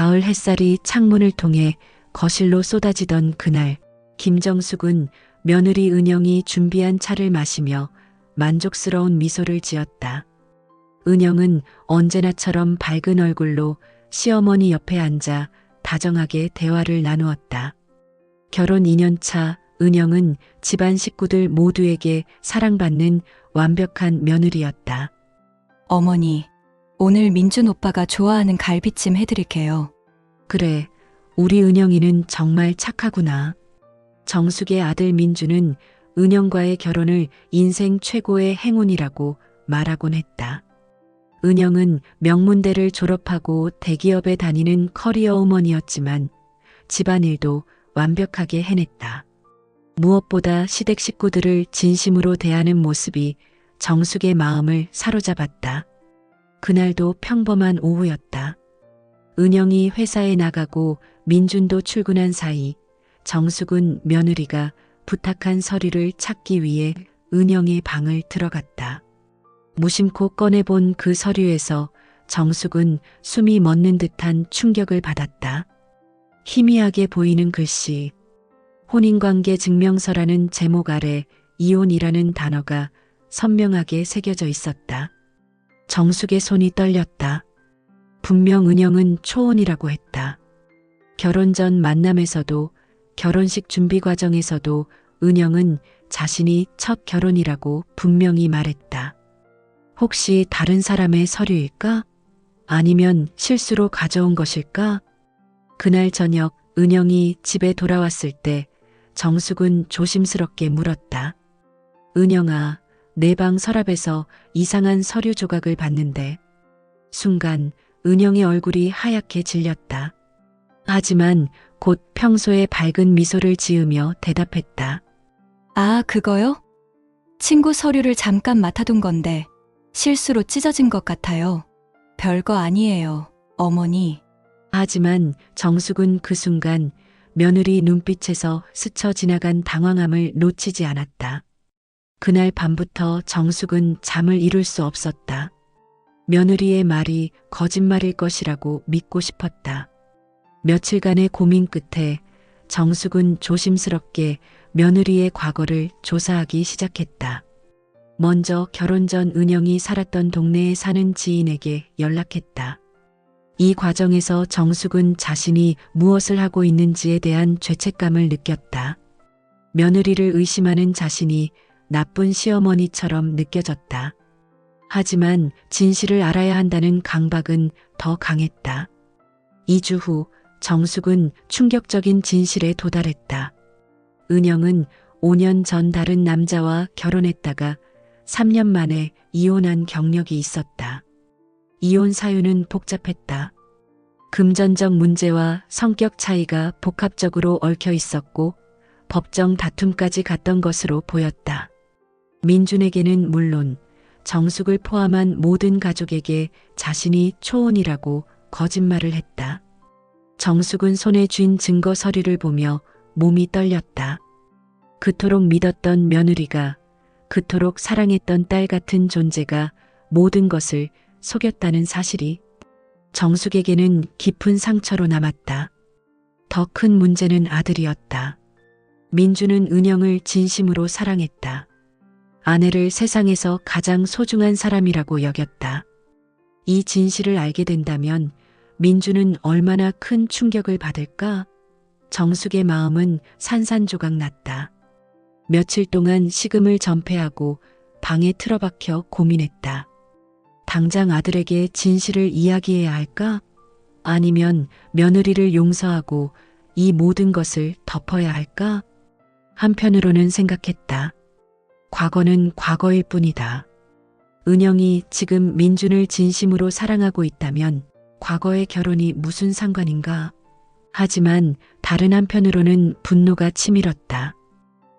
가을 햇살이 창문을 통해 거실로 쏟아지던 그날, 김정숙은 며느리 은영이 준비한 차를 마시며 만족스러운 미소를 지었다. 은영은 언제나처럼 밝은 얼굴로 시어머니 옆에 앉아 다정하게 대화를 나누었다. 결혼 2년차 은영은 집안 식구들 모두에게 사랑받는 완벽한 며느리였다. 어머니, 오늘 민준 오빠가 좋아하는 갈비찜 해드릴게요. 그래, 우리 은영이는 정말 착하구나. 정숙의 아들 민주는 은영과의 결혼을 인생 최고의 행운이라고 말하곤 했다. 은영은 명문대를 졸업하고 대기업에 다니는 커리어 우먼이었지만 집안일도 완벽하게 해냈다. 무엇보다 시댁 식구들을 진심으로 대하는 모습이 정숙의 마음을 사로잡았다. 그날도 평범한 오후였다. 은영이 회사에 나가고 민준도 출근한 사이 정숙은 며느리가 부탁한 서류를 찾기 위해 은영의 방을 들어갔다. 무심코 꺼내본 그 서류에서 정숙은 숨이 멎는 듯한 충격을 받았다. 희미하게 보이는 글씨, 혼인관계 증명서라는 제목 아래 이혼이라는 단어가 선명하게 새겨져 있었다. 정숙의 손이 떨렸다. 분명 은영은 초혼이라고 했다. 결혼 전 만남에서도 결혼식 준비 과정에서도 은영은 자신이 첫 결혼이라고 분명히 말했다. 혹시 다른 사람의 서류일까? 아니면 실수로 가져온 것일까? 그날 저녁 은영이 집에 돌아왔을 때 정숙은 조심스럽게 물었다. 은영아, 내 방 서랍에서 이상한 서류 조각을 봤는데. 순간 은영의 얼굴이 하얗게 질렸다. 하지만 곧 평소의 밝은 미소를 지으며 대답했다. 아, 그거요? 친구 서류를 잠깐 맡아둔 건데 실수로 찢어진 것 같아요. 별거 아니에요, 어머니. 하지만 정숙은 그 순간 며느리 눈빛에서 스쳐 지나간 당황함을 놓치지 않았다. 그날 밤부터 정숙은 잠을 이룰 수 없었다. 며느리의 말이 거짓말일 것이라고 믿고 싶었다. 며칠간의 고민 끝에 정숙은 조심스럽게 며느리의 과거를 조사하기 시작했다. 먼저 결혼 전 은영이 살았던 동네에 사는 지인에게 연락했다. 이 과정에서 정숙은 자신이 무엇을 하고 있는지에 대한 죄책감을 느꼈다. 며느리를 의심하는 자신이 나쁜 시어머니처럼 느껴졌다. 하지만 진실을 알아야 한다는 강박은 더 강했다. 2주 후 정숙은 충격적인 진실에 도달했다. 은영은 5년 전 다른 남자와 결혼했다가 3년 만에 이혼한 경력이 있었다. 이혼 사유는 복잡했다. 금전적 문제와 성격 차이가 복합적으로 얽혀 있었고 법정 다툼까지 갔던 것으로 보였다. 민준에게는 물론 정숙을 포함한 모든 가족에게 자신이 초혼이라고 거짓말을 했다. 정숙은 손에 쥔 증거 서류를 보며 몸이 떨렸다. 그토록 믿었던 며느리가, 그토록 사랑했던 딸 같은 존재가 모든 것을 속였다는 사실이 정숙에게는 깊은 상처로 남았다. 더 큰 문제는 아들이었다. 민주는 은영을 진심으로 사랑했다. 아내를 세상에서 가장 소중한 사람이라고 여겼다. 이 진실을 알게 된다면 민주는 얼마나 큰 충격을 받을까? 정숙의 마음은 산산조각 났다. 며칠 동안 식음을 전폐하고 방에 틀어박혀 고민했다. 당장 아들에게 진실을 이야기해야 할까? 아니면 며느리를 용서하고 이 모든 것을 덮어야 할까? 한편으로는 생각했다. 과거는 과거일 뿐이다. 은영이 지금 민준을 진심으로 사랑하고 있다면 과거의 결혼이 무슨 상관인가? 하지만 다른 한편으로는 분노가 치밀었다.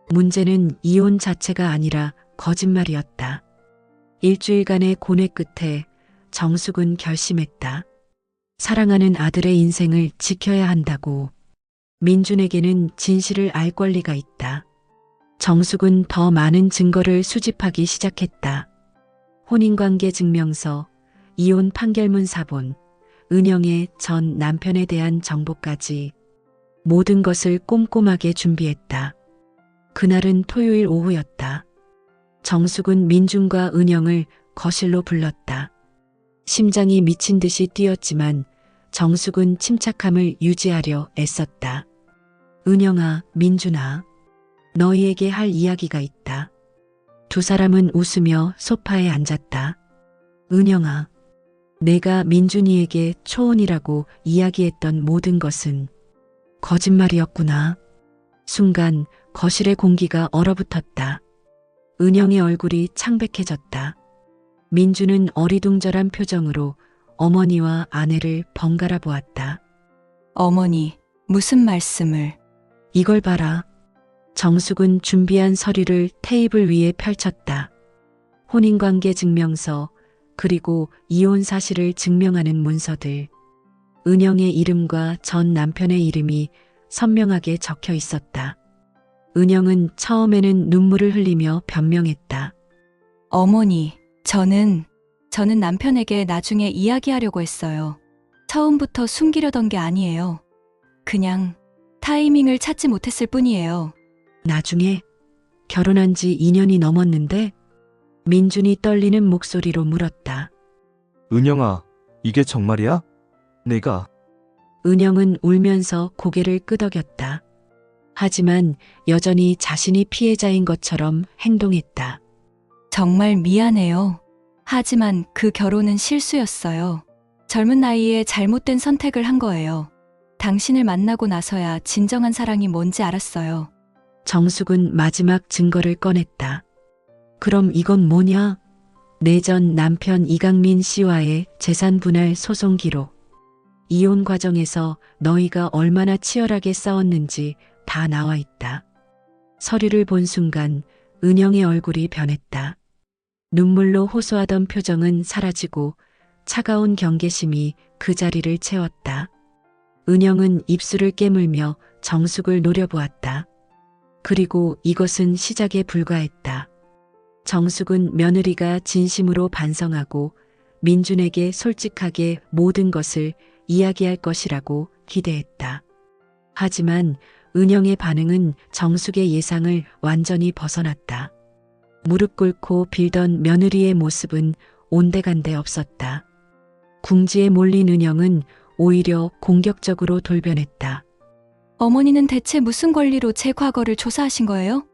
문제는 이혼 자체가 아니라 거짓말이었다. 일주일간의 고뇌 끝에 정숙은 결심했다. 사랑하는 아들의 인생을 지켜야 한다고. 민준에게는 진실을 알 권리가 있다. 정숙은 더 많은 증거를 수집하기 시작했다. 혼인관계 증명서, 이혼 판결문 사본, 은영의 전 남편에 대한 정보까지 모든 것을 꼼꼼하게 준비했다. 그날은 토요일 오후였다. 정숙은 민준과 은영을 거실로 불렀다. 심장이 미친 듯이 뛰었지만 정숙은 침착함을 유지하려 애썼다. 은영아, 민준아, 너희에게 할 이야기가 있다. 두 사람은 웃으며 소파에 앉았다. 은영아, 내가 민준이에게 초혼이라고 이야기했던 모든 것은 거짓말이었구나. 순간 거실의 공기가 얼어붙었다. 은영의 얼굴이 창백해졌다. 민준은 어리둥절한 표정으로 어머니와 아내를 번갈아 보았다. 어머니, 무슨 말씀을? 이걸 봐라. 정숙은 준비한 서류를 테이블 위에 펼쳤다. 혼인관계 증명서, 그리고 이혼 사실을 증명하는 문서들. 은영의 이름과 전 남편의 이름이 선명하게 적혀 있었다. 은영은 처음에는 눈물을 흘리며 변명했다. 어머니, 저는 남편에게 나중에 이야기하려고 했어요. 처음부터 숨기려던 게 아니에요. 그냥 타이밍을 찾지 못했을 뿐이에요. 나중에 결혼한 지 2년이 넘었는데 민준이 떨리는 목소리로 물었다. 은영아, 이게 정말이야? 내가 은영은 울면서 고개를 끄덕였다. 하지만 여전히 자신이 피해자인 것처럼 행동했다. 정말 미안해요. 하지만 그 결혼은 실수였어요. 젊은 나이에 잘못된 선택을 한 거예요. 당신을 만나고 나서야 진정한 사랑이 뭔지 알았어요. 정숙은 마지막 증거를 꺼냈다. 그럼 이건 뭐냐? 내 전 남편 이강민 씨와의 재산 분할 소송 기록. 이혼 과정에서 너희가 얼마나 치열하게 싸웠는지 다 나와 있다. 서류를 본 순간 은영의 얼굴이 변했다. 눈물로 호소하던 표정은 사라지고 차가운 경계심이 그 자리를 채웠다. 은영은 입술을 깨물며 정숙을 노려보았다. 그리고 이것은 시작에 불과했다. 정숙은 며느리가 진심으로 반성하고 민준에게 솔직하게 모든 것을 이야기할 것이라고 기대했다. 하지만 은영의 반응은 정숙의 예상을 완전히 벗어났다. 무릎 꿇고 빌던 며느리의 모습은 온데간데 없었다. 궁지에 몰린 은영은 오히려 공격적으로 돌변했다. 어머니는 대체 무슨 권리로 제 과거를 조사하신 거예요?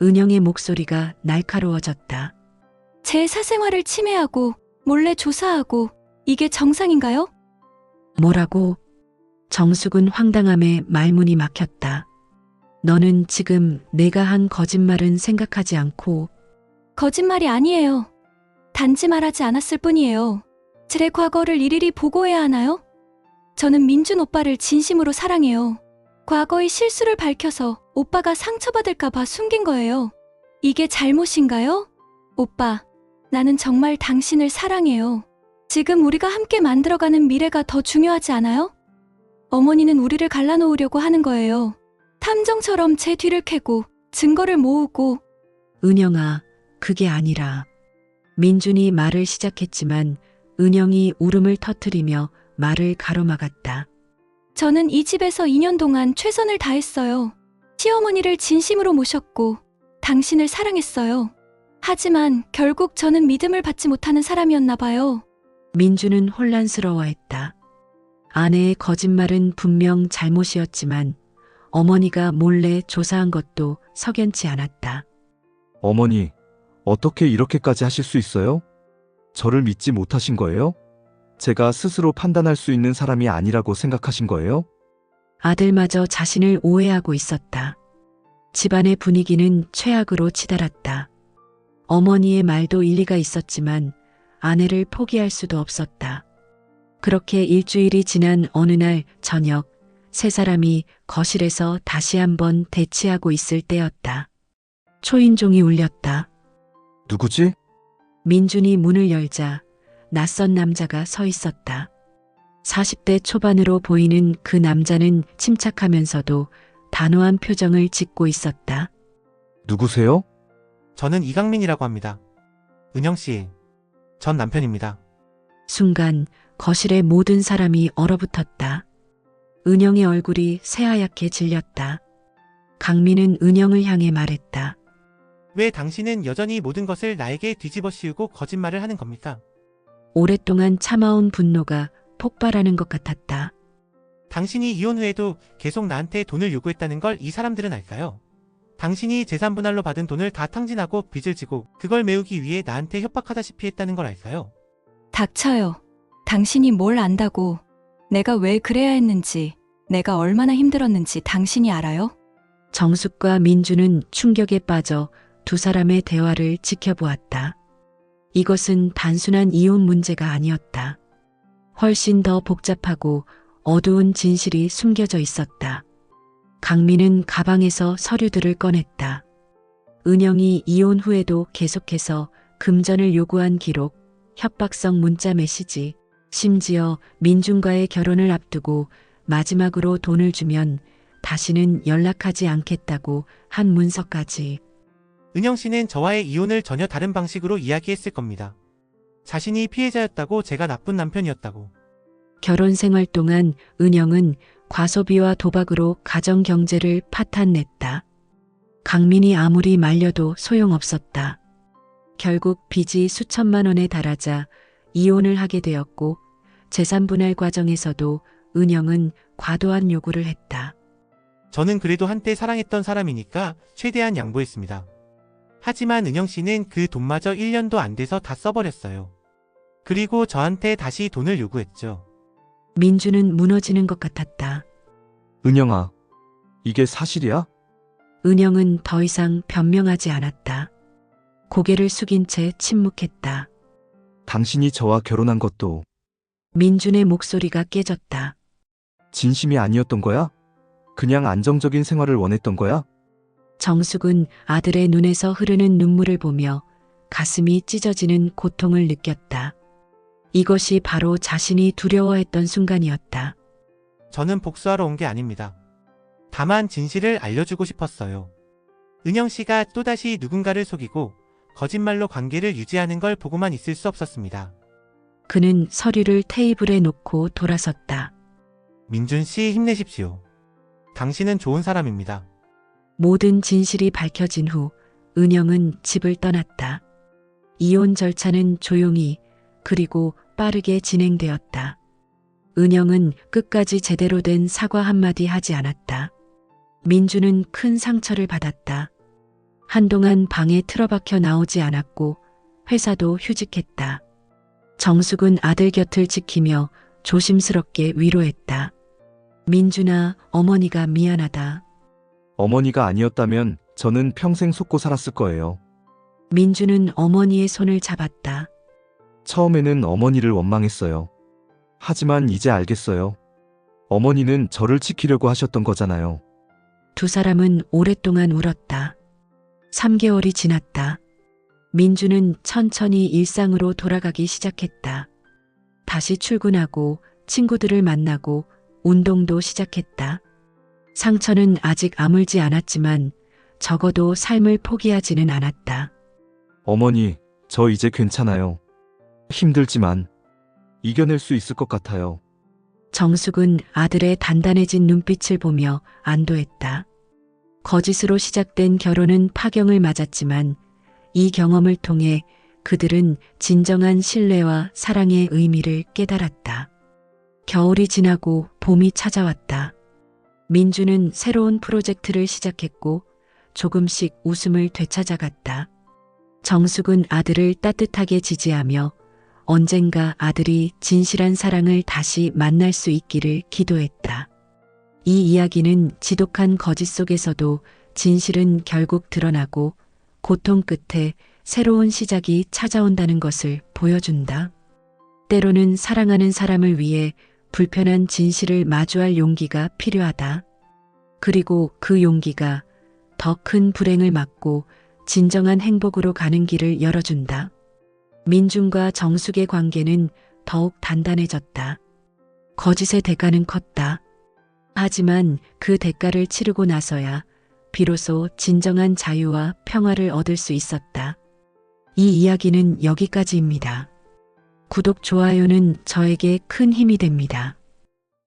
은영의 목소리가 날카로워졌다. 제 사생활을 침해하고 몰래 조사하고 이게 정상인가요? 뭐라고? 정숙은 황당함에 말문이 막혔다. 너는 지금 내가 한 거짓말은 생각하지 않고 거짓말이 아니에요. 단지 말하지 않았을 뿐이에요. 제 과거를 일일이 보고해야 하나요? 저는 민준 오빠를 진심으로 사랑해요. 과거의 실수를 밝혀서 오빠가 상처받을까봐 숨긴 거예요. 이게 잘못인가요? 오빠, 나는 정말 당신을 사랑해요. 지금 우리가 함께 만들어가는 미래가 더 중요하지 않아요? 어머니는 우리를 갈라놓으려고 하는 거예요. 탐정처럼 제 뒤를 캐고 증거를 모으고. 은영아, 그게 아니라. 민준이 말을 시작했지만 은영이 울음을 터뜨리며 말을 가로막았다. 저는 이 집에서 2년 동안 최선을 다했어요. 시어머니를 진심으로 모셨고 당신을 사랑했어요. 하지만 결국 저는 믿음을 받지 못하는 사람이었나 봐요. 민준은 혼란스러워했다. 아내의 거짓말은 분명 잘못이었지만 어머니가 몰래 조사한 것도 석연치 않았다. 어머니, 어떻게 이렇게까지 하실 수 있어요? 저를 믿지 못하신 거예요? 제가 스스로 판단할 수 있는 사람이 아니라고 생각하신 거예요? 아들마저 자신을 오해하고 있었다. 집안의 분위기는 최악으로 치달았다. 어머니의 말도 일리가 있었지만 아내를 포기할 수도 없었다. 그렇게 일주일이 지난 어느 날 저녁, 세 사람이 거실에서 다시 한번 대치하고 있을 때였다. 초인종이 울렸다. 누구지? 민준이 문을 열자 낯선 남자가 서 있었다. 40대 초반으로 보이는 그 남자는 침착하면서도 단호한 표정을 짓고 있었다. 누구세요? 저는 이강민이라고 합니다. 은영 씨, 전 남편입니다. 순간 거실의 모든 사람이 얼어붙었다. 은영의 얼굴이 새하얗게 질렸다. 강민은 은영을 향해 말했다. 왜 당신은 여전히 모든 것을 나에게 뒤집어 씌우고 거짓말을 하는 겁니까? 오랫동안 참아온 분노가 폭발하는 것 같았다. 당신이 이혼 후에도 계속 나한테 돈을 요구했다는 걸 이 사람들은 알까요? 당신이 재산 분할로 받은 돈을 다 탕진하고 빚을 지고 그걸 메우기 위해 나한테 협박하다시피 했다는 걸 알까요? 닥쳐요. 당신이 뭘 안다고. 내가 왜 그래야 했는지, 내가 얼마나 힘들었는지 당신이 알아요? 정숙과 민주는 충격에 빠져 두 사람의 대화를 지켜보았다. 이것은 단순한 이혼 문제가 아니었다. 훨씬 더 복잡하고 어두운 진실이 숨겨져 있었다. 강민은 가방에서 서류들을 꺼냈다. 은영이 이혼 후에도 계속해서 금전을 요구한 기록, 협박성 문자 메시지, 심지어 민준과의 결혼을 앞두고 마지막으로 돈을 주면 다시는 연락하지 않겠다고 한 문서까지. 은영 씨는 저와의 이혼을 전혀 다른 방식으로 이야기했을 겁니다. 자신이 피해자였다고, 제가 나쁜 남편이었다고. 결혼 생활 동안 은영은 과소비와 도박으로 가정 경제를 파탄냈다. 강민이 아무리 말려도 소용없었다. 결국 빚이 수천만 원에 달하자 이혼을 하게 되었고 재산 분할 과정에서도 은영은 과도한 요구를 했다. 저는 그래도 한때 사랑했던 사람이니까 최대한 양보했습니다. 하지만 은영 씨는 그 돈마저 1년도 안 돼서 다 써버렸어요. 그리고 저한테 다시 돈을 요구했죠. 민주는 무너지는 것 같았다. 은영아, 이게 사실이야? 은영은 더 이상 변명하지 않았다. 고개를 숙인 채 침묵했다. 당신이 저와 결혼한 것도 민준의 목소리가 깨졌다. 진심이 아니었던 거야? 그냥 안정적인 생활을 원했던 거야? 정숙은 아들의 눈에서 흐르는 눈물을 보며 가슴이 찢어지는 고통을 느꼈다. 이것이 바로 자신이 두려워했던 순간이었다. 저는 복수하러 온 게 아닙니다. 다만 진실을 알려주고 싶었어요. 은영 씨가 또다시 누군가를 속이고 거짓말로 관계를 유지하는 걸 보고만 있을 수 없었습니다. 그는 서류를 테이블에 놓고 돌아섰다. 민준 씨, 힘내십시오. 당신은 좋은 사람입니다. 모든 진실이 밝혀진 후 은영은 집을 떠났다. 이혼 절차는 조용히 그리고 빠르게 진행되었다. 은영은 끝까지 제대로 된 사과 한마디 하지 않았다. 민주는 큰 상처를 받았다. 한동안 방에 틀어박혀 나오지 않았고 회사도 휴직했다. 정숙은 아들 곁을 지키며 조심스럽게 위로했다. 민준아, 어머니가 미안하다. 어머니가 아니었다면 저는 평생 속고 살았을 거예요. 민주는 어머니의 손을 잡았다. 처음에는 어머니를 원망했어요. 하지만 이제 알겠어요. 어머니는 저를 지키려고 하셨던 거잖아요. 두 사람은 오랫동안 울었다. 3개월이 지났다. 민주는 천천히 일상으로 돌아가기 시작했다. 다시 출근하고 친구들을 만나고 운동도 시작했다. 상처는 아직 아물지 않았지만 적어도 삶을 포기하지는 않았다. 어머니, 저 이제 괜찮아요. 힘들지만 이겨낼 수 있을 것 같아요. 정숙은 아들의 단단해진 눈빛을 보며 안도했다. 거짓으로 시작된 결혼은 파경을 맞았지만 이 경험을 통해 그들은 진정한 신뢰와 사랑의 의미를 깨달았다. 겨울이 지나고 봄이 찾아왔다. 민주는 새로운 프로젝트를 시작했고 조금씩 웃음을 되찾아갔다. 정숙은 아들을 따뜻하게 지지하며 언젠가 아들이 진실한 사랑을 다시 만날 수 있기를 기도했다. 이 이야기는 지독한 거짓 속에서도 진실은 결국 드러나고 고통 끝에 새로운 시작이 찾아온다는 것을 보여준다. 때로는 사랑하는 사람을 위해 불편한 진실을 마주할 용기가 필요하다. 그리고 그 용기가 더 큰 불행을 막고 진정한 행복으로 가는 길을 열어준다. 민준과 정숙의 관계는 더욱 단단해졌다. 거짓의 대가는 컸다. 하지만 그 대가를 치르고 나서야 비로소 진정한 자유와 평화를 얻을 수 있었다. 이 이야기는 여기까지입니다. 구독, 좋아요는 저에게 큰 힘이 됩니다.